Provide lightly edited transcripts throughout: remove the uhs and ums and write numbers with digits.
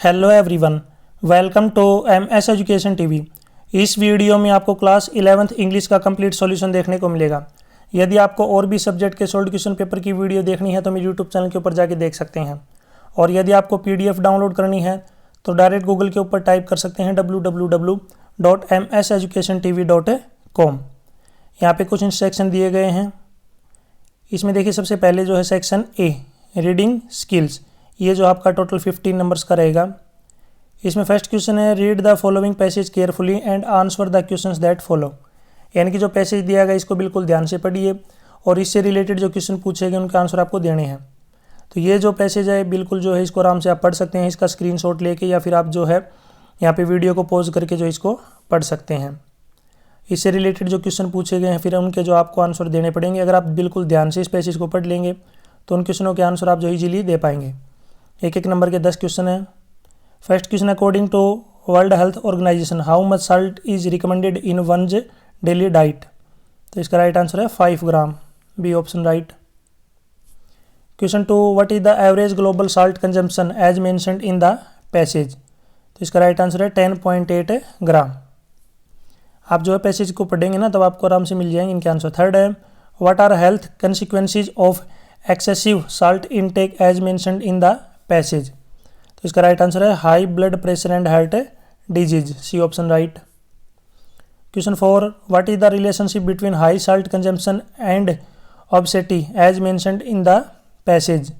Hello everyone, welcome to MS education TV. इस video में आपको क्लास 11th इंग्लिश का कंप्लीट सॉल्यूशन देखने को मिलेगा। यदि आपको और भी सब्जेक्ट के सॉल्व क्वेश्चन पेपर की वीडियो देखनी है तो मेरे यूट्यूब चैनल के ऊपर जाके देख सकते हैं। और यदि आपको पीडीएफ डाउनलोड करनी है तो डायरेक्ट गूगल के ऊपर टाइप कर सकते हैं www.mseducationtv.com। यहाँ पे कुछ इंस्ट्रक्शन दिए गए हैं। इसमें देखिए सबसे पहले जो है सेक्शन ए रीडिंग स्किल्स, ये जो आपका टोटल 15 नंबर्स का रहेगा। इसमें फर्स्ट क्वेश्चन है read the following passage carefully and answer the questions that follow. यानी कि जो पैसेज दिया गया इसको बिल्कुल ध्यान से पढ़िए और इससे रिलेटेड जो क्वेश्चन पूछे गए उनके आंसर आपको देने हैं। तो ये जो पैसेज है बिल्कुल जो है इसको आराम से आप पढ़ सकते हैं, इसका स्क्रीनशॉट लेके, या फिर आप जो है यहाँ पे वीडियो को पॉज करके जो इसको पढ़ सकते हैं। इससे रिलेटेड जो क्वेश्चन पूछे गए हैं फिर उनके जो आपको आंसर देने पड़ेंगे। अगर आप बिल्कुल ध्यान से इस पैसेज को पढ़ लेंगे तो उन क्वेश्चनों के आंसर आप जो इजीली दे पाएंगे। एक एक नंबर के 10 क्वेश्चन है। First question, according to World Health Organization how much salt is recommended in one's daily diet. तो इसका राइट आंसर है 5 gram, B option right. Question 2, what is the average global salt consumption as mentioned in the passage. तो इसका right answer है 10.8 ग्राम। आप जो है passage को पढ़ेंगे ना तब आपको आराम से मिल जाएंगे इनके आंसर। थर्ड है, what are health consequences of excessive salt intake as mentioned in the passage. तो इसका राइट आंसर है high blood pressure and heart disease, C option right. Question 4, what is the relationship between high salt consumption and obesity as mentioned in the passage.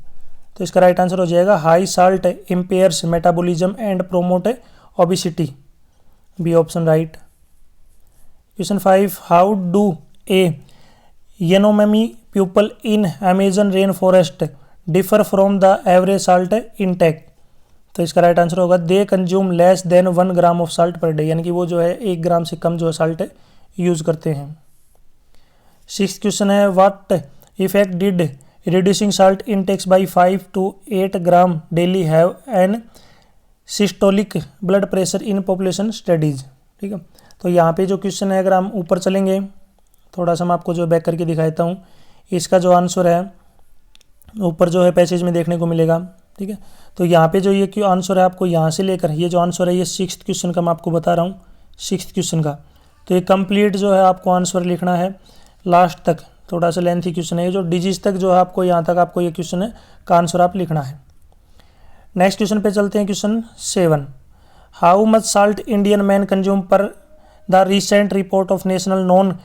तो इसका right answer हो जाएगा high salt impairs metabolism and promote obesity, B option right. Question 5, how do a Yanomami people in Amazon rain forest differ from the average salt intake. तो इसका right answer होगा they consume less than 1 gram of salt per day, यानी कि वो जो है 1 ग्राम से कम जो है साल्ट यूज़ करते हैं। 6th क्वेश्चन है, what effect did reducing salt intakes by 5 to 8 gram daily have an systolic blood pressure in population studies. ठीक है, तो यहाँ पे जो क्वेश्चन है अगर हम ऊपर चलेंगे थोड़ा सा मैं आपको जो बैक करके दिखा देता हूँ, इसका जो आंसर है ऊपर जो है पैसेज में देखने को मिलेगा। ठीक है, तो यहाँ पे जो ये क्यों आंसर है आपको यहाँ से लेकर ये जो आंसर है ये 6th क्वेश्चन का मैं आपको बता रहा हूँ, 6th क्वेश्चन का। तो ये कंप्लीट जो है आपको आंसर लिखना है लास्ट तक, थोड़ा सा लेंथी क्वेश्चन है ये, जो डिजीज तक जो है आपको यहाँ तक आपको ये क्वेश्चन है का आंसर आप लिखना है। नेक्स्ट क्वेश्चन पे चलते हैं। Question 7, how much salt Indian man consume per the recent report of national non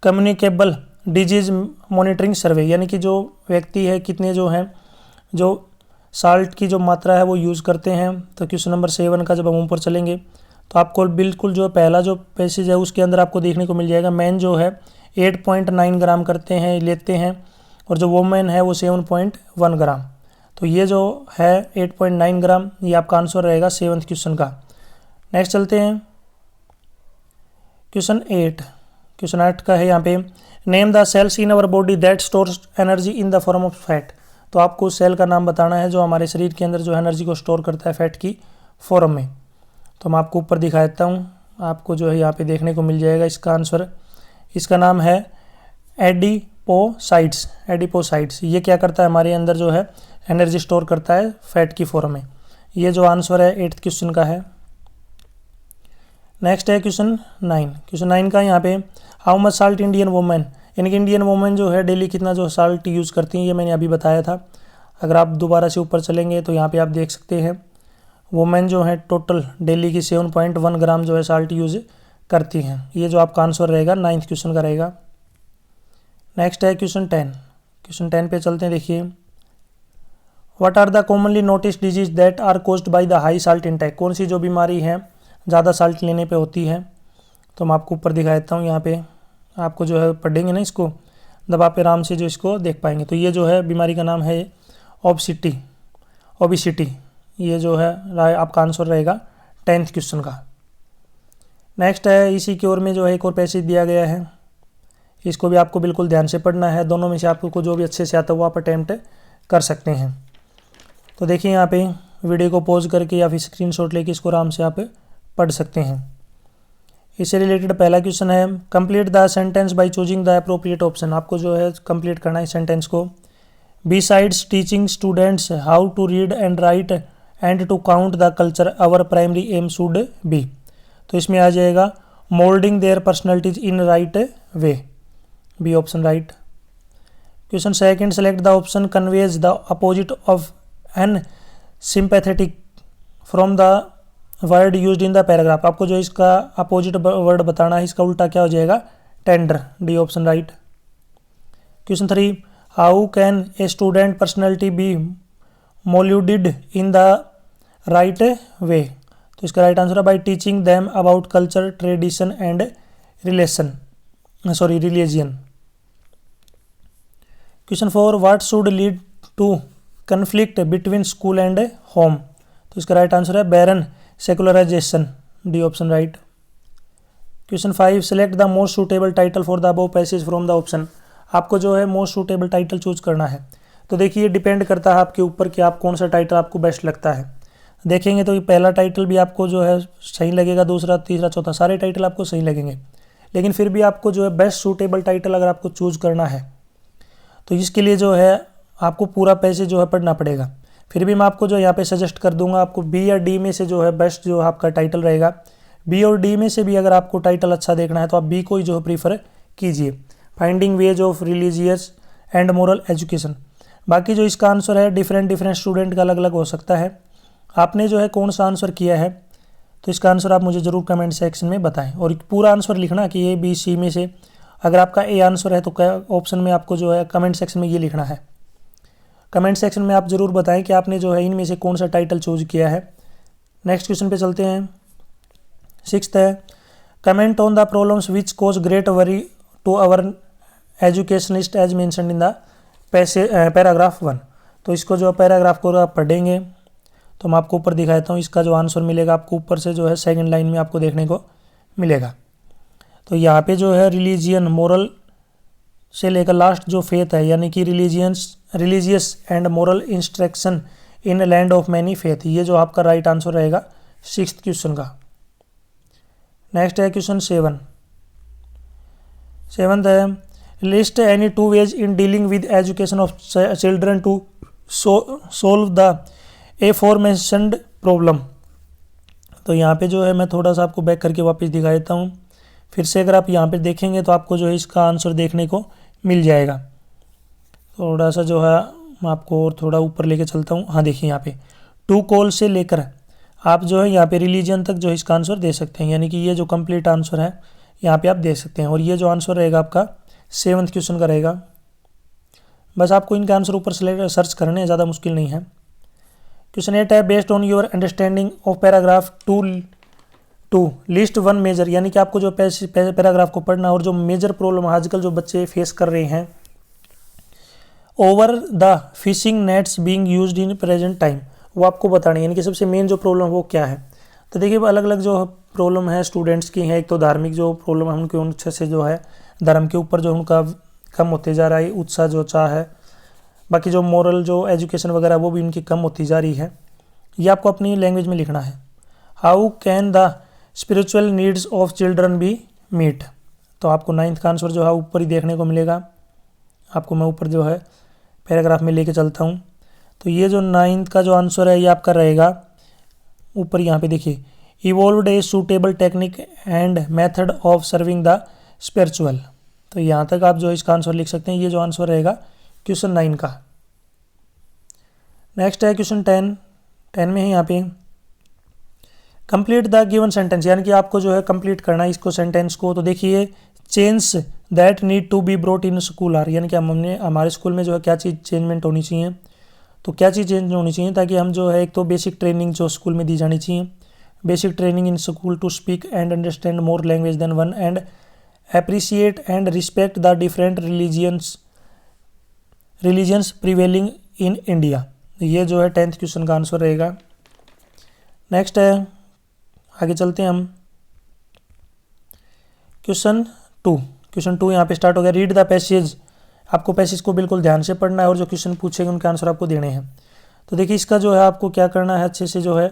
communicable disease monitoring survey. यानी कि जो व्यक्ति है कितने जो हैं जो साल्ट की जो मात्रा है वो यूज़ करते हैं। तो क्वेश्चन नंबर 7 का जब हम ऊपर चलेंगे तो आपको बिल्कुल जो पहला जो पैसेज है उसके अंदर आपको देखने को मिल जाएगा मैन जो है 8.9 ग्राम करते हैं लेते हैं और जो वोमेन है वो 7.1 ग्राम। तो ये जो है 8.9 ग्राम ये आपका आंसर रहेगा 7th क्वेश्चन का। नेक्स्ट चलते हैं क्वेश्चन 8। क्वेश्चन 8 का है यहाँ पे, name the cells in our body that stores energy in the form of fat. तो आपको सेल का नाम बताना है जो हमारे शरीर के अंदर जो एनर्जी को स्टोर करता है फैट की फॉर्म में। तो मैं आपको ऊपर दिखा देता हूँ, आपको जो है यहाँ पे देखने को मिल जाएगा इसका आंसर। इसका नाम है एडिपोसाइट्स, एडिपोसाइट्स। ये क्या करता है हमारे अंदर जो है एनर्जी स्टोर करता है फैट की फॉर्म में। ये जो आंसर है 8th क्वेश्चन का है। नेक्स्ट है क्वेश्चन 9। क्वेश्चन 9 का यहाँ पे, how much salt Indian women, यानी कि इंडियन वुमेन जो है डेली कितना जो साल्ट यूज़ करती हैं, ये मैंने अभी बताया था। अगर आप दोबारा से ऊपर चलेंगे तो यहाँ पे आप देख सकते हैं वुमेन जो है टोटल डेली की 7.1 ग्राम जो है साल्ट यूज़ करती हैं। ये जो आपका आंसर रहेगा 9th क्वेश्चन का रहेगा। नेक्स्ट है क्वेश्चन 10। क्वेश्चन 10 पे चलते हैं। देखिए, what are the commonly notice disease that are caused by the high salt intake. कौन सी जो बीमारी है ज़्यादा साल्ट लेने पे होती है। तो मैं आपको ऊपर दिखा देता हूँ, यहाँ पे आपको जो है पढ़ेंगे ना इसको दबा पे आराम से जो इसको देख पाएंगे। तो ये जो है बीमारी का नाम है ओबेसिटी, ओबेसिटी। ये जो है आपका आंसर रहेगा 10th क्वेश्चन का। नेक्स्ट है इसी की ओर में जो है एक और पैसेज दिया गया है, इसको भी आपको बिल्कुल ध्यान से पढ़ना है। दोनों में से आपको जो भी अच्छे से आता है वो आप अटैम्प्ट कर सकते हैं। तो देखिए यहाँ पे वीडियो को पॉज करके या फिर स्क्रीनशॉट लेके इसको आराम से आप पढ़ सकते हैं। इससे रिलेटेड पहला क्वेश्चन है, complete the sentence by choosing the appropriate option. आपको जो है कंप्लीट करना है सेंटेंस को। Besides teaching students how to read and write and to count the culture our primary aim should be. तो इसमें आ जाएगा moulding their personalities in right way, B option right. Question second, select the option conveys the opposite of an sympathetic from the word used in the paragraph. आपको जो इसका opposite word बताना है, इसका उल्टा क्या हो जाएगा, tender, D option right. Question three, how can a student personality be moulded in the right way. तो इसका राइट आंसर है by teaching them about culture, tradition and religion. Question four, what should lead to conflict between school and home. तो इसका right answer है barren secularisation, D option right. Question five, select the most suitable title for the above passage from the option. आपको जो है most suitable title choose करना है। तो देखिए डिपेंड करता है आपके ऊपर कि आप कौन सा टाइटल आपको बेस्ट लगता है। देखेंगे तो ये पहला टाइटल भी आपको जो है सही लगेगा, दूसरा, तीसरा, चौथा, सारे टाइटल आपको सही लगेंगे। लेकिन फिर भी आपको जो है बेस्ट सूटेबल टाइटल अगर आपको चूज करना है तो इसके लिए जो है आपको पूरा पैसेज जो है पढ़ना पड़ेगा। फिर भी मैं आपको जो यहाँ पे सजेस्ट कर दूंगा, आपको बी या डी में से जो है बेस्ट जो आपका टाइटल रहेगा। बी और डी में से भी अगर आपको टाइटल अच्छा देखना है तो आप बी को ही जो है प्रीफर कीजिए, finding ways of religious and moral education. बाकी जो इसका आंसर है डिफरेंट स्टूडेंट का अलग अलग हो सकता है। आपने जो है कौन सा आंसर किया है तो इसका आंसर आप मुझे ज़रूर कमेंट सेक्शन में बताएं, और पूरा आंसर लिखना कि ए बी सी में से अगर आपका ए आंसर है तो ऑप्शन में आपको जो है कमेंट सेक्शन में ये लिखना है। कमेंट सेक्शन में आप ज़रूर बताएं कि आपने जो है इनमें से कौन सा टाइटल चूज किया है। नेक्स्ट क्वेश्चन पे चलते हैं। सिक्स्थ है, comment on the problems which cause great worry to our educationist as mentioned in the paragraph 1। तो इसको जो पैराग्राफ को आप पढ़ेंगे तो मैं आपको ऊपर दिखाता हूँ। इसका जो आंसर मिलेगा आपको ऊपर से जो है सेकंड लाइन में आपको देखने को मिलेगा। तो यहाँ पे जो है रिलीजियन, मोरल से लेकर लास्ट जो फेथ है, यानी कि religious and moral instruction in land of many faith, ये जो आपका राइट आंसर रहेगा सिक्स्थ क्वेश्चन का। नेक्स्ट है क्वेश्चन सेवंथ है, list any two ways in dealing with education of children to solve the aforementioned problem. तो यहाँ पे जो है मैं थोड़ा सा आपको बैक करके वापस दिखा देता हूँ। फिर से अगर आप यहाँ पे देखेंगे तो आपको जो है इसका आंसर देखने को मिल जाएगा। थोड़ा सा जो है मैं आपको और थोड़ा ऊपर लेके चलता हूँ। हाँ देखिए यहाँ पे टू कॉल से लेकर आप जो है यहाँ पे रिलीजन तक जो है इसका आंसर दे सकते हैं, यानी कि ये जो कंप्लीट आंसर है यहाँ पे आप दे सकते हैं। और ये जो आंसर रहेगा आपका सेवन्थ क्वेश्चन का रहेगा। बस आपको इनका आंसर ऊपर सर्च करने हैं, ज़्यादा मुश्किल नहीं है। क्वेश्चन 8 है, based on your understanding of paragraph two list one major, यानी कि आपको जो पैराग्राफ को पढ़ना और जो मेजर प्रॉब्लम आजकल जो बच्चे फेस कर रहे हैं over the fishing nets being used in present time, वो आपको बतानी है, यानी कि सबसे मेन जो प्रॉब्लम वो क्या है। तो देखिए अलग अलग जो प्रॉब्लम है स्टूडेंट्स की है। एक तो धार्मिक जो प्रॉब्लम है उनके उनसे से जो है धर्म के ऊपर जो उनका कम होते जा रहा है उत्साह जो चाह है। बाकी जो मोरल जो एजुकेशन वगैरह वो भी उनकी कम होती जा रही है। ये आपको अपनी लैंग्वेज में लिखना है। How can the spiritual needs of children be meet, तो आपको 9th का आंसर जो है ऊपर ही देखने को मिलेगा। आपको मैं ऊपर जो है पैराग्राफ में लेके चलता हूँ। तो ये जो 9th का जो आंसर है ये आपका रहेगा ऊपर यहाँ पे देखिए, evolved a suitable technique and method of serving the spiritual. तो यहाँ तक आप जो इसका आंसर लिख सकते हैं। ये जो आंसर रहेगा क्वेश्चन 9 का। नेक्स्ट है क्वेश्चन 10 में है यहाँ पे कंप्लीट द गिवन सेंटेंस, यानी कि आपको जो है कंप्लीट करना है इसको सेंटेंस को। तो देखिए change that need to be brought in school are, यानी कि हमने हमारे स्कूल में जो है क्या चीज़ चेंजमेंट होनी चाहिए। तो क्या चीज़ चेंज होनी चाहिए ताकि हम जो है एक तो बेसिक ट्रेनिंग जो स्कूल में दी जानी चाहिए, basic training in school to speak and understand more language than one and appreciate and respect the different religions prevailing in India. ये जो है 10th क्वेश्चन का आंसर रहेगा। नेक्स्ट है आगे चलते हैं हम क्वेश्चन 2 यहाँ पे स्टार्ट हो गया। रीड द पैसेज, आपको पैसेज को बिल्कुल ध्यान से पढ़ना है और जो क्वेश्चन पूछेंगे उनके आंसर आपको देने हैं। तो देखिए इसका जो है आपको क्या करना है अच्छे से जो है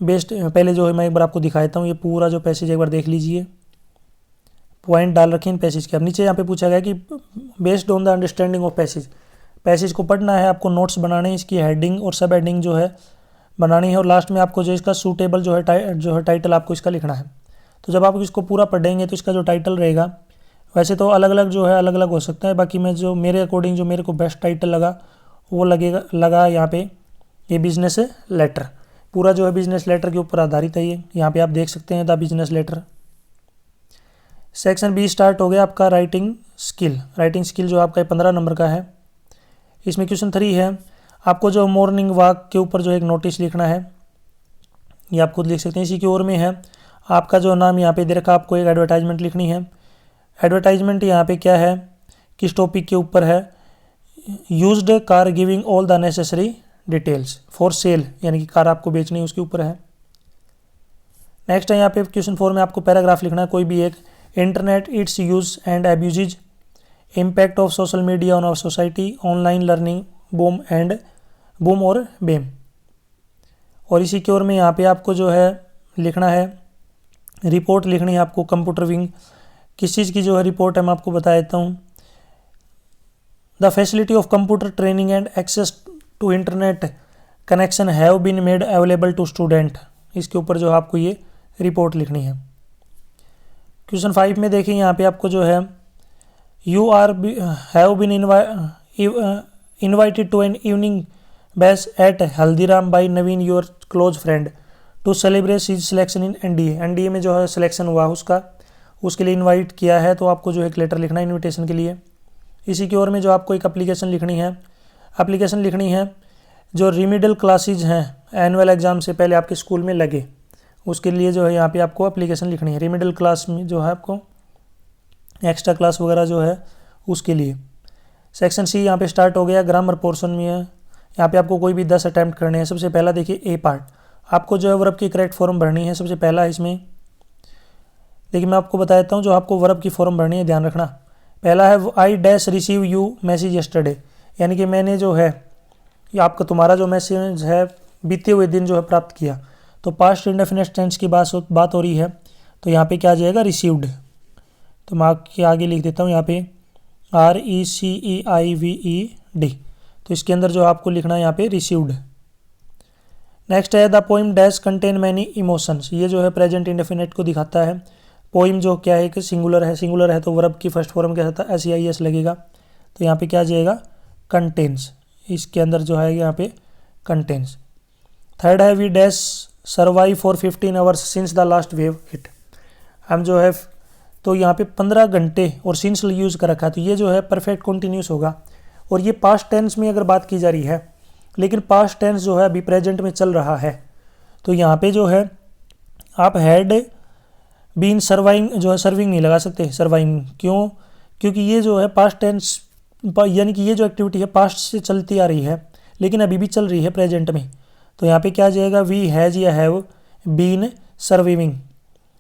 बेस्ट, पहले जो है मैं एक बार आपको दिखाता हूँ। ये पूरा जो पैसेज एक बार देख लीजिए, पॉइंट डाल रखे इन पैसेज के। अब नीचे यहाँ पे पूछा गया कि based on the understanding of passage को पढ़ना है, आपको नोट्स बनाने हैं। इसकी हेडिंग और सब हेडिंग जो है बनानी है और लास्ट में आपको जो इसका सूटेबल जो है टाइटल आपको इसका लिखना है। तो जब आप इसको पूरा पढ़ेंगे तो इसका जो टाइटल रहेगा, वैसे तो अलग अलग जो है अलग अलग हो सकता है, बाकी मैं जो मेरे अकॉर्डिंग जो मेरे को बेस्ट टाइटल लगा वो लगा यहाँ पे ये बिजनेस लेटर। पूरा जो है बिजनेस लेटर के ऊपर आधारित है ये, यहाँ पे आप देख सकते हैं the business letter. Section B start हो गया आपका राइटिंग स्किल। राइटिंग स्किल जो आपका 15 नंबर का है। इसमें क्वेश्चन 3 है, आपको जो मॉर्निंग वॉक के ऊपर जो एक नोटिस लिखना है, ये आप खुद लिख सकते हैं। इसी की ओर में है आपका जो नाम यहाँ पे दे रखा, आपको एक एडवर्टाइजमेंट लिखनी है। एडवर्टाइजमेंट यहाँ पे क्या है, किस टॉपिक के ऊपर है, used car giving all the necessary details for sale, यानी कि कार आपको बेचनी है उसके ऊपर है। नेक्स्ट है यहाँ पे क्वेश्चन 4 में आपको पैराग्राफ लिखना है कोई भी एक। Internet, its use and abuses, impact of social media on our society, online learning, boon और बेम। और इसी की ओर में यहाँ पे आपको जो है लिखना है, रिपोर्ट लिखनी है आपको कंप्यूटर विंग। किस चीज़ की जो है रिपोर्ट है मैं आपको बता देता हूँ। The facility of computer training and access to internet connection have been made available to student. इसके ऊपर जो आपको ये रिपोर्ट लिखनी है। क्वेश्चन 5 में देखिए यहाँ पे आपको जो है you have been invited to an evening batch at Haldiram by Naveen your close friend to celebrate his selection in NDA. NDA में जो है सिलेक्शन हुआ उसके लिए इनवाइट किया है, तो आपको जो है एक लेटर लिखना है इनविटेशन के लिए। इसी की ओर में जो आपको एक एप्लीकेशन लिखनी है जो रिमिडल क्लासेज हैं एनुअल एग्जाम से पहले आपके स्कूल में लगे, उसके लिए जो है यहाँ पे आपको एप्लीकेशन लिखनी है। रिमिडल क्लास में जो है आपको एक्स्ट्रा क्लास वगैरह जो है उसके लिए। सेक्शन सी यहाँ पे स्टार्ट हो गया, ग्रामर पोर्शन में है। यहाँ पे आपको कोई भी 10 अटैम्प्ट करने हैं। सबसे पहला देखिए ए पार्ट, आपको जो है वर्ब की करेक्ट फॉर्म भरनी है। सबसे पहला इसमें देखिए मैं आपको बता देता हूँ जो आपको वर्ब की फॉर्म भरनी है, ध्यान रखना। पहला है I dash receive you message yesterday, यानी कि मैंने जो है आपका तुम्हारा जो मैसेज है बीते हुए दिन जो है प्राप्त किया। तो पास्ट इंडेफिनिट टेंस की बात हो रही है, तो यहाँ पे क्या आ जाएगा रिसीव्ड। तो मैं आपके आगे लिख देता हूँ यहाँ पे RECEIVED, तो इसके अंदर जो आपको लिखना है यहाँ पे रिसीव्ड। नेक्स्ट है the poem dash contain many emotions, ये जो है प्रेजेंट इंडेफिनिट को दिखाता है। पोइम जो क्या है कि सिंगुलर है तो वर्ब की फर्स्ट फॉर्म क्या था SEIS लगेगा, तो यहाँ पे क्या आ जाएगा कंटेन्स, इसके अंदर जो है यहाँ पे कंटेन्स। थर्ड है we dash survive for 15 hours since the last wave hit, हम जो है तो यहाँ पे 15 घंटे और सिंस यूज़ कर रखा है, तो ये जो है परफेक्ट कॉन्टिन्यूस होगा। और ये पास्ट टेंस में अगर बात की जा रही है, लेकिन पास्ट टेंस जो है अभी प्रेजेंट में चल रहा है, तो यहाँ पे जो है आप हैड बीन सर्वाइंग जो है सर्विंग नहीं लगा सकते, सर्वाइंग क्यों, क्योंकि ये जो है पास्ट टेंस यानी कि ये जो एक्टिविटी है पास्ट से चलती आ रही है लेकिन अभी भी चल रही है प्रेजेंट में। तो यहाँ पे क्या आ जाएगा वी हैज़ या हैव बीन सर्विंग,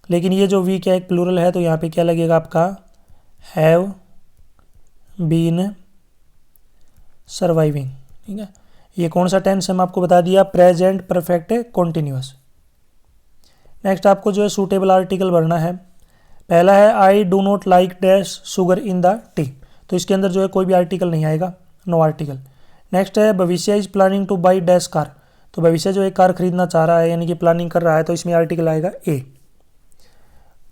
लेकिन ये जो वी क्या एक प्लूरल है, तो यहाँ पे क्या लगेगा आपका हैव बीन सर्वाइविंग। ठीक है, ये कौन सा टेंस है मैं आपको बता दिया, प्रेजेंट परफेक्ट कॉन्टिन्यूअस। नेक्स्ट आपको जो है सूटेबल आर्टिकल भरना है। पहला है I do not like dash sugar in the T, तो इसके अंदर जो है कोई भी आर्टिकल नहीं आएगा, नो आर्टिकल। नेक्स्ट है भविष्य is planning two by dash car, तो भविष्य जो एक कार खरीदना चाह रहा है यानी कि प्लानिंग कर रहा है, तो इसमें आर्टिकल आएगा ए,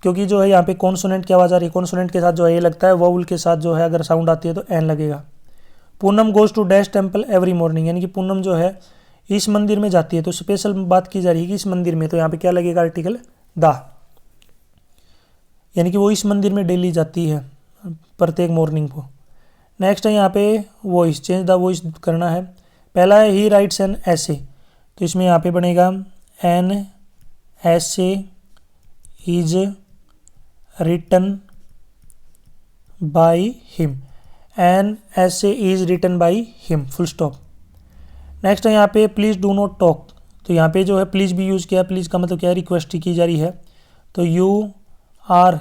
क्योंकि जो है यहाँ पे कॉन्सोनेंट की आवाज़ आ रही है, कॉन्सोनेंट के साथ जो है ए लगता है, वोवल के साथ जो है अगर साउंड आती है तो एन लगेगा। Poonam goes to dash temple every morning, यानी कि पूनम जो है इस मंदिर में जाती है, तो स्पेशल बात की जा रही है कि इस मंदिर में, तो यहाँ पे क्या लगेगा आर्टिकल द, यानी कि वो इस मंदिर में डेली जाती है प्रत्येक मॉर्निंग को। नेक्स्ट है यहाँ पे वॉइस, चेंज द वॉइस करना है। पहला है ही राइट्स एन ऐसे, तो इसमें यहाँ पे बनेगा an essay is written by him, an essay is written by him, full stop. Next है यहाँ पे प्लीज़ डू नॉट टॉक, तो यहाँ पे जो है प्लीज़ भी यूज़ किया, प्लीज़ का मतलब क्या है रिक्वेस्ट की जा रही है, तो you are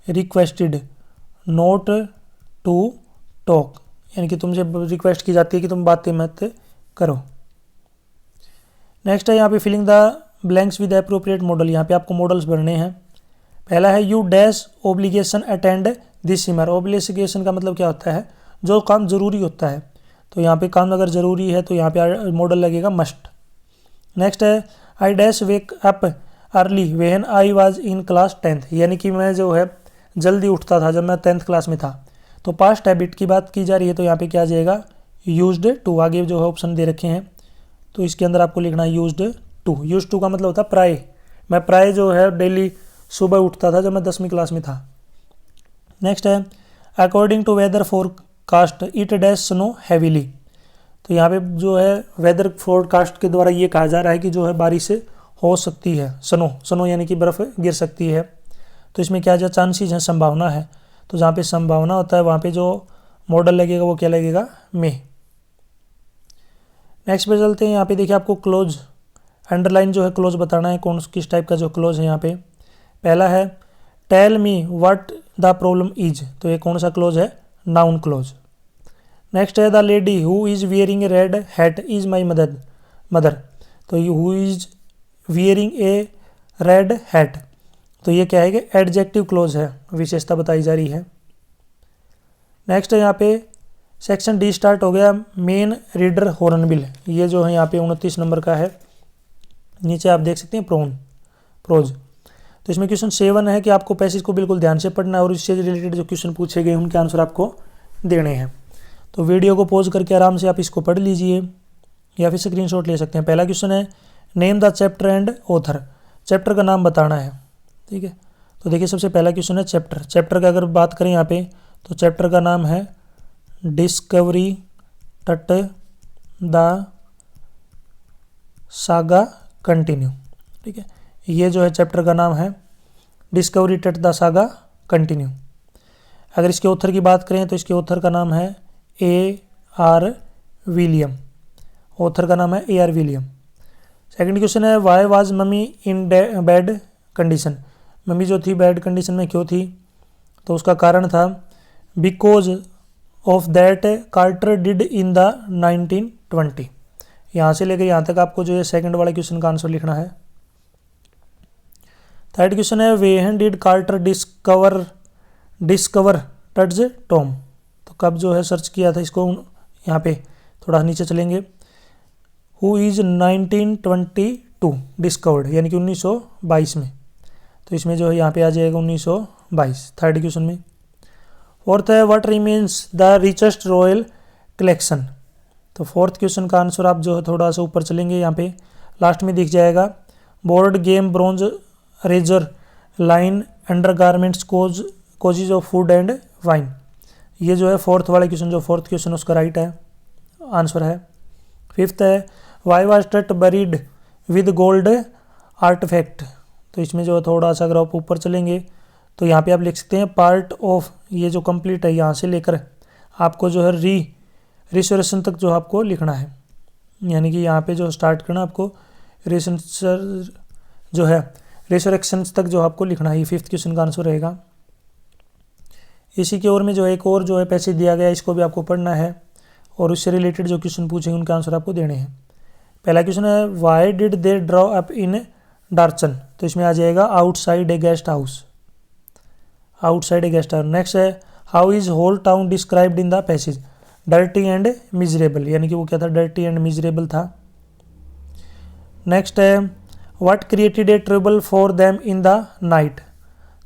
requested not to talk, यानी कि तुमसे रिक्वेस्ट की जाती है कि तुम बातें मत करो। नेक्स्ट है यहाँ पे filling the blanks with appropriate modal, यहाँ पे आपको मॉडल्स भरने हैं। पहला है you dash obligation attend this seminar, obligation का मतलब क्या होता है जो काम ज़रूरी होता है, तो यहाँ पे काम अगर ज़रूरी है तो यहाँ पे मॉडल लगेगा मस्ट। नेक्स्ट है I dash wake up early when I was in class 10th, यानी कि मैं जो है जल्दी उठता था जब मैं 10th क्लास में था। तो पास्ट हैबिट की बात की जा रही है तो यहाँ पे क्या आ जाएगा यूज्ड टू, आगे जो है ऑप्शन दे रखे हैं तो इसके अंदर आपको लिखना है यूज्ड टू। यूज्ड टू का मतलब होता है प्राय, मैं प्राय जो है डेली सुबह उठता था जब मैं 10वीं क्लास में था। नेक्स्ट है according to weather forecast it dash snow heavily, तो यहाँ पे जो है वेदर फोरकास्ट के द्वारा ये कहा जा रहा है कि जो है बारिश हो सकती है, स्नो यानी कि बर्फ़ गिर सकती है। तो इसमें क्या चांसेस हैं, संभावना है, तो जहाँ पे संभावना होता है वहाँ पे जो मॉडल लगेगा वो क्या लगेगा मे। नेक्स्ट पे चलते हैं। यहाँ पे देखिए आपको क्लोज अंडरलाइन जो है क्लोज बताना है, कौन किस टाइप का जो क्लोज है यहाँ पे। पहला है tell me what the problem is, तो ये कौन सा क्लोज है, नाउन क्लोज। नेक्स्ट है the lady who is wearing a red hat is my mother, तो ये who is wearing a red hat, तो ये क्या है कि एडजेक्टिव क्लोज है, विशेषता बताई जा रही है। नेक्स्ट है यहाँ पे सेक्शन डी स्टार्ट हो गया, मेन रीडर हॉर्नबिल, ये जो है यहाँ पे 29 नंबर का है। नीचे आप देख सकते हैं प्रोज, तो इसमें क्वेश्चन 7 है कि आपको पैसेज को बिल्कुल ध्यान से पढ़ना है और इससे रिलेटेड जो क्वेश्चन पूछे गए उनके आंसर आपको देने हैं। तो वीडियो को पॉज करके आराम से आप इसको पढ़ लीजिए या फिर स्क्रीनशॉट ले सकते हैं। पहला क्वेश्चन है name the chapter and author, chapter का नाम बताना है, ठीक है। तो देखिए सबसे पहला क्वेश्चन है चैप्टर का अगर बात करें यहाँ पे तो चैप्टर का नाम है डिस्कवरी टट द सागा कंटिन्यू, ठीक है। ये जो है चैप्टर का नाम है डिस्कवरी टट द सागा कंटिन्यू। अगर इसके ऑथर की बात करें तो इसके ऑथर का नाम है A.R. विलियम, ऑथर का नाम है A.R. विलियम। सेकंड क्वेश्चन है why was mummy in bad condition, mummy जो थी बैड कंडीशन में क्यों थी, तो उसका कारण था because of that Carter did in the 1920। यहाँ से लेकर यहाँ तक आपको जो है सेकंड वाले क्वेश्चन का आंसर लिखना है। थर्ड क्वेश्चन है when did Carter discover Tut's tomb, तो कब जो है सर्च किया था इसको, यहाँ पे थोड़ा नीचे चलेंगे, हु इज़ 1922 डिस्कवर्ड, यानी कि 1922 में, तो इसमें जो है यहाँ पे आ जाएगा 1922 थर्ड क्वेश्चन में। फोर्थ है what remains the richest royal collection, तो फोर्थ क्वेश्चन का आंसर आप जो है थोड़ा सा ऊपर चलेंगे, यहाँ पे लास्ट में दिख जाएगा board game bronze razor line under garments cases of food and wine, ये जो है फोर्थ वाला क्वेश्चन, जो फोर्थ क्वेश्चन उसका राइट है आंसर है। फिफ्थ है why was Tut buried with gold artifact, तो इसमें जो है थोड़ा सा अगर आप ऊपर चलेंगे तो यहाँ पे आप लिख सकते हैं पार्ट ऑफ, ये जो कंप्लीट है यहाँ से लेकर आपको जो है रिसोरेशन तक जो आपको लिखना है, यानी कि यहाँ पे जो स्टार्ट करना आपको जो है रिसोरेक्शन तक जो आपको लिखना है, ये फिफ्थ क्वेश्चन का आंसर रहेगा। इसी के ओर में जो एक और जो है पैसेज दिया गया, इसको भी आपको पढ़ना है और उससे रिलेटेड जो क्वेश्चन पूछेंगे उनके आंसर आपको देने हैं। पहला क्वेश्चन है why did they draw up in Darchen, तो इसमें आ जाएगा outside a guest house, outside a guest house. Next है how is whole town described in the passage, dirty and miserable, यानी कि वो क्या था, डर्टी एंड मिजरेबल था। नेक्स्ट है what created a trouble for them in the night,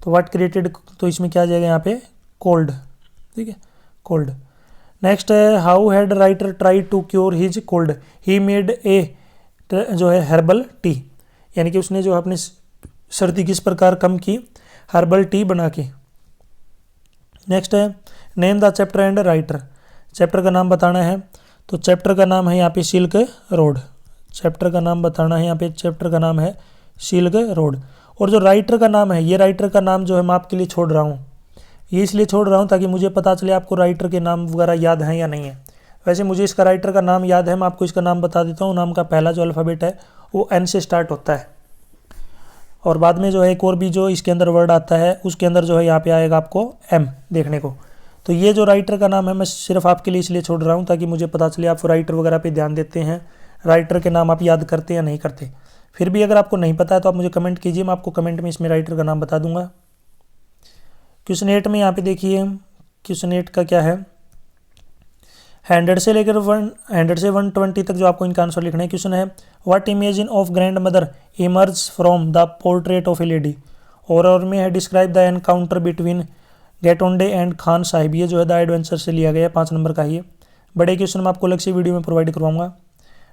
तो what created, तो इसमें क्या आ जाएगा यहाँ पे कोल्ड, ठीक है कोल्ड। नेक्स्ट है how had writer try to cure his cold, he made a जो है हर्बल टी, यानी कि उसने जो अपनी सर्दी किस प्रकार कम की, हर्बल टी बना के। नेक्स्ट है name the chapter and writer, chapter का नाम बताना है, तो चैप्टर का नाम है यहाँ पे सिल्क रोड, चैप्टर का नाम बताना है यहाँ पे, चैप्टर का नाम है सिल्क रोड। और जो राइटर का नाम है, ये राइटर का नाम जो है मैं आपके लिए छोड़ रहा हूँ, ये इसलिए छोड़ रहा हूँ ताकि मुझे पता चले आपको राइटर के नाम वगैरह याद हैं या नहीं है। वैसे मुझे इसका राइटर का नाम याद है, मैं आपको इसका नाम बता देता हूँ। नाम का पहला जो अल्फ़ाबेट है वो एन से स्टार्ट होता है और बाद में जो है एक और भी जो इसके अंदर वर्ड आता है उसके अंदर जो है यहाँ पे आएगा आपको एम देखने को। तो ये जो राइटर का नाम है मैं सिर्फ आपके लिए इसलिए छोड़ रहा हूँ ताकि मुझे पता चले आप राइटर वगैरह पे ध्यान देते हैं, राइटर के नाम आप याद करते या नहीं करते। फिर भी अगर आपको नहीं पता है तो आप मुझे कमेंट कीजिए, मैं आपको कमेंट में इसमें राइटर का नाम बता दूंगा। क्वेश्चन 8 में यहाँ पे देखिए, क्वेश्चन 8 का क्या है, 100 से लेकर 120 तक जो आपको इनका आंसर लिखना है। क्वेश्चन है what imagine of grandmother emerge from the portrait of a lady. और में है describe the encounter between Gaitonde and Khan Sahib. ये जो है द एडवेंचर से लिया गया है, 5 नंबर का ही है। बड़े क्वेश्चन मैं आपको अलग से वीडियो में प्रोवाइड करवाऊंगा।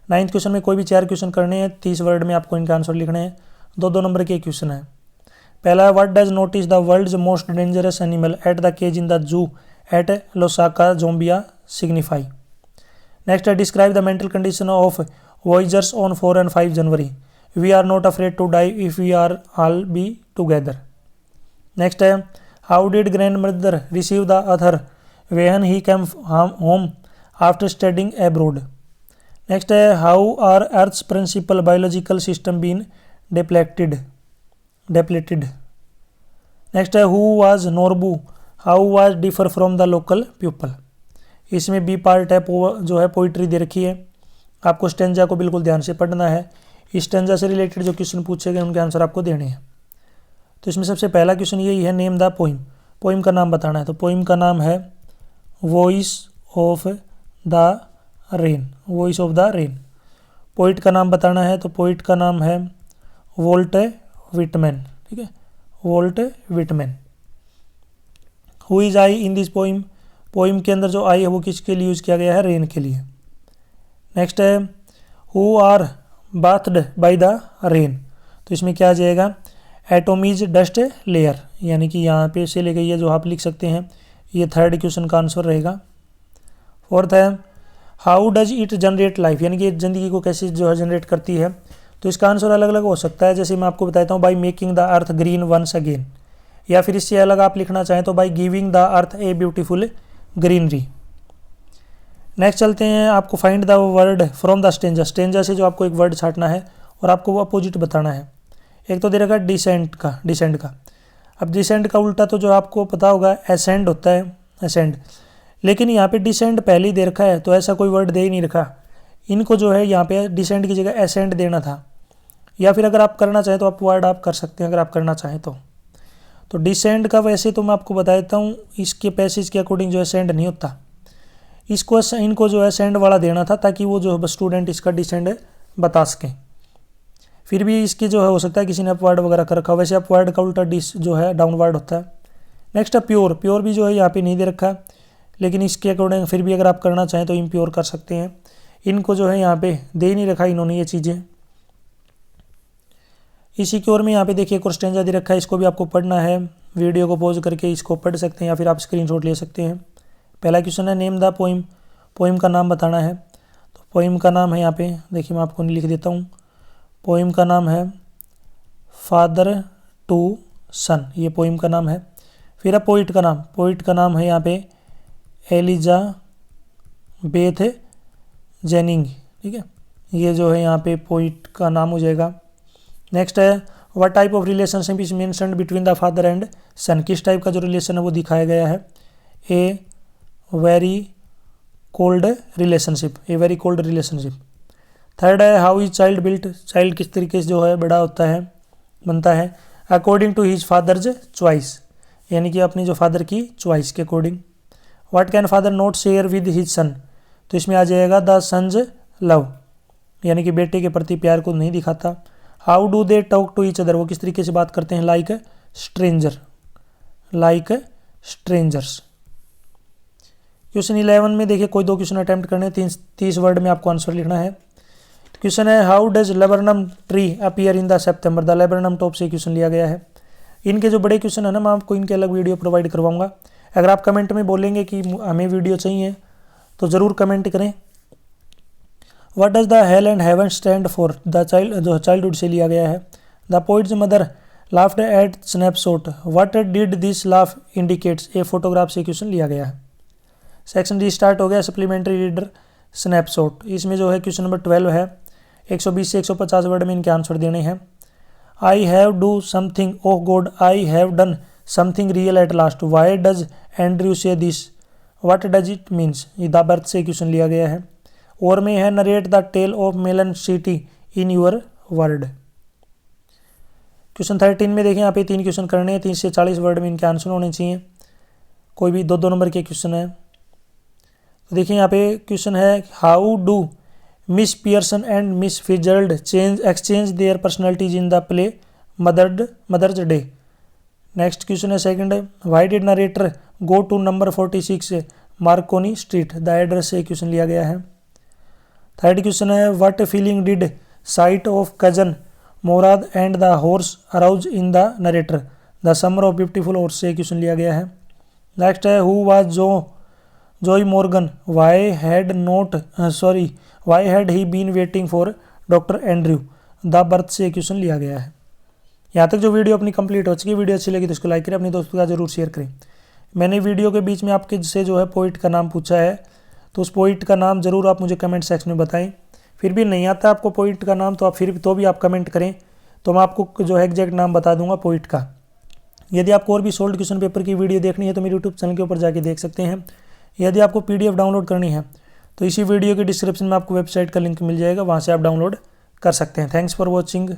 9th क्वेश्चन में कोई भी 4 क्वेश्चन करने हैं, 30 वर्ड में आपको इनका आंसर लिखने हैं। 2 नंबर के क्वेश्चन है। पहला है what does notice the world's most dangerous animal at the cage in the zoo at Lusaka Zambia signify. Next है describe the mental condition of voyagers on 4 and 5 January. We are not afraid to die if we are all be together. Next है how did grandmother receive the author when he came home after studying abroad. Next है how are earth's principal biological system been depleted. Next है who was Norbu, how was differ from the local people. इसमें B part है जो है poetry दे रखी है। आपको stanza को बिल्कुल ध्यान से पढ़ना है। इस स्टेंजा से रिलेटेड जो क्वेश्चन पूछे गए उनके आंसर आपको देने हैं। तो इसमें सबसे पहला क्वेश्चन यही है नेम द पोइम। पोइम का नाम बताना है। तो पोइम का नाम है voice of the rain. Voice of the rain. Poet का नाम बताना है। तो पोइट का नाम है वोल्ट विटमैन। ठीक है, volt Whitman. Who is I in this poem. Poem के अंदर जो आई है वो किसके लिए यूज़ किया गया है, रेन के लिए। नेक्स्ट है who are bathed by the rain. तो इसमें क्या आ जाएगा एटोमीज डस्ट लेयर, यानी कि यहाँ पे से ले गई है जो आप लिख सकते हैं। ये 3rd क्वेश्चन का आंसर रहेगा। 4th है how does it generate life, यानी कि ज़िंदगी को कैसे जो है जनरेट करती है। तो इसका आंसर अलग अलग हो सकता है। जैसे मैं आपको बताता हूँ by making the earth green once again, या फिर इससे अलग आप लिखना चाहें तो by giving the earth a beautiful greenery. Next चलते हैं, आपको find the word from the stanza. Stanza से जो आपको एक वर्ड छाटना है और आपको वो अपोजिट बताना है। एक तो दे रखा है डिसेंट का। अब डिसेंट का उल्टा तो जो आपको पता होगा एसेंड होता है, एसेंड। लेकिन यहाँ पे डिसेंड पहले ही दे रखा है तो ऐसा कोई वर्ड दे ही नहीं रखा। इनको जो है यहाँ पे डिसेंड की जगह एसेंड देना था, या फिर अगर आप करना चाहें तो आप वर्ड आप कर सकते हैं अगर आप करना चाहें तो डिसेंड का वैसे तो मैं आपको बता देता हूँ इसके पैसेज के अकॉर्डिंग जो है सेंड नहीं होता। इनको जो है सेंड वाला देना था ताकि वो जो स्टूडेंट इसका डिसेंड बता सकें। फिर भी इसकी जो है हो सकता है किसी ने अपवर्ड वगैरह कर रखा। वैसे अपवर्ड का उल्टा डिस जो है डाउनवर्ड होता है। नेक्स्ट है प्योर। प्योर भी जो है यहाँ पे नहीं दे रखा, लेकिन इसके अकॉर्डिंग फिर भी अगर आप करना चाहें तो इम्प्योर कर सकते हैं। इनको जो है यहाँ पे दे ही नहीं रखा इन्होंने ये चीज़ें। इसी की ओर में यहाँ पे देखिए एक और स्टेंजा दे रखा है, इसको भी आपको पढ़ना है। वीडियो को पॉज करके इसको पढ़ सकते हैं या फिर आप स्क्रीनशॉट ले सकते हैं। पहला क्वेश्चन है नेम द पोइम। पोइम का नाम बताना है। तो पोइम का नाम है यहाँ पे देखिए मैं आपको लिख देता हूँ। पोइम का नाम है फादर टू सन, ये पोइम का नाम है। फिर है पोइट का नाम। पोइट का नाम है यहाँ पे एलिजाबेथ जेनिंग। ठीक है, ये जो है यहाँ पे पोइट का नाम हो जाएगा। नेक्स्ट है what type of relationship is mentioned between the father and son. किस टाइप का जो रिलेशन है वो दिखाया गया है। A very cold relationship. A very cold relationship. Third है how is child built. Child किस तरीके से जो है बड़ा होता है, बनता है। According to his father's choice, यानी कि अपनी जो फादर की चॉइस के according. What can father not share with his son. तो इसमें आ जाएगा द सन्स लव, यानी कि बेटे के प्रति प्यार को नहीं दिखाता। How do they talk to each other. वो किस तरीके से बात करते हैं। Like stranger, like strangers. Question 11 में देखिए कोई 2 क्वेश्चन अटेम्प्ट करने हैं। 30 वर्ड में आपको आंसर लिखना है। क्वेश्चन है how does laburnum tree appear in the September. The laburnum top से क्वेश्चन लिया गया है। इनके जो बड़े क्वेश्चन है ना मैं आपको इनके अलग वीडियो प्रोवाइड करवाऊंगा। अगर आप कमेंट में बोलेंगे कि हमें वीडियो चाहिए तो ज़रूर कमेंट करें। What does the hell and heaven stand for. The child जो चाइल्डहुड से लिया गया है। The poets mother laughed eight snapshot. What did this laugh indicates. A photograph से क्वेश्चन लिया गया है। सेक्शन डी स्टार्ट हो गया सप्लीमेंट्री रीडर स्नैपशॉट। इसमें जो है क्वेश्चन नंबर 12 है। 120 से 150 वर्ड में इनके आंसर देने हैं। I have do something oh God I have done something real at last. Why does Andrew say this. What does it means. ये द बर्थ से क्वेश्चन लिया गया है। और में है narrate the tale of Melon City in your word. Question 13 में देखें यहाँ पे 3 क्वेश्चन करने हैं। 30 से 40 वर्ड में इनके आंसर होने चाहिए। कोई भी 2 नंबर के क्वेश्चन है। तो देखिए यहाँ पे क्वेश्चन है, how do miss Pearson and miss Fitzgerald exchange their personalities in the play Mother's Day. Next question है second, why did narrator go to number 46 Marconi Street. The address से question लिया गया है। थर्ड क्वेश्चन है, what feeling did sight of cousin Mourad and the horse arouse in the narrator. The summer of beautiful horse से question लिया गया है। Next है, who was Joy Morgan, why had he been waiting for doctor Andrew. The birth से question लिया गया है। यहाँ तक जो वीडियो अपनी कंप्लीट हो चुकी, वीडियो अच्छी लगी तो इसको लाइक करें, अपने दोस्तों का जरूर शेयर करें। मैंने वीडियो के बीच में आपके से जो है पोइट का नाम पूछा है, तो उस पोइट का नाम ज़रूर आप मुझे कमेंट सेक्शन में बताएं। फिर भी नहीं आता आपको पोइट का नाम तो आप भी आप कमेंट करें, तो मैं आपको जो है एग्जैक्ट नाम बता दूंगा पोइट का। यदि आपको और भी सोल्ड क्वेश्चन पेपर की वीडियो देखनी है तो मेरे यूट्यूब चैनल के ऊपर जाके देख सकते हैं। यदि आपको PDF डाउनलोड करनी है तो इसी वीडियो के डिस्क्रिप्शन में आपको वेबसाइट का लिंक मिल जाएगा, वहाँ से आप डाउनलोड कर सकते हैं। Thanks for watching.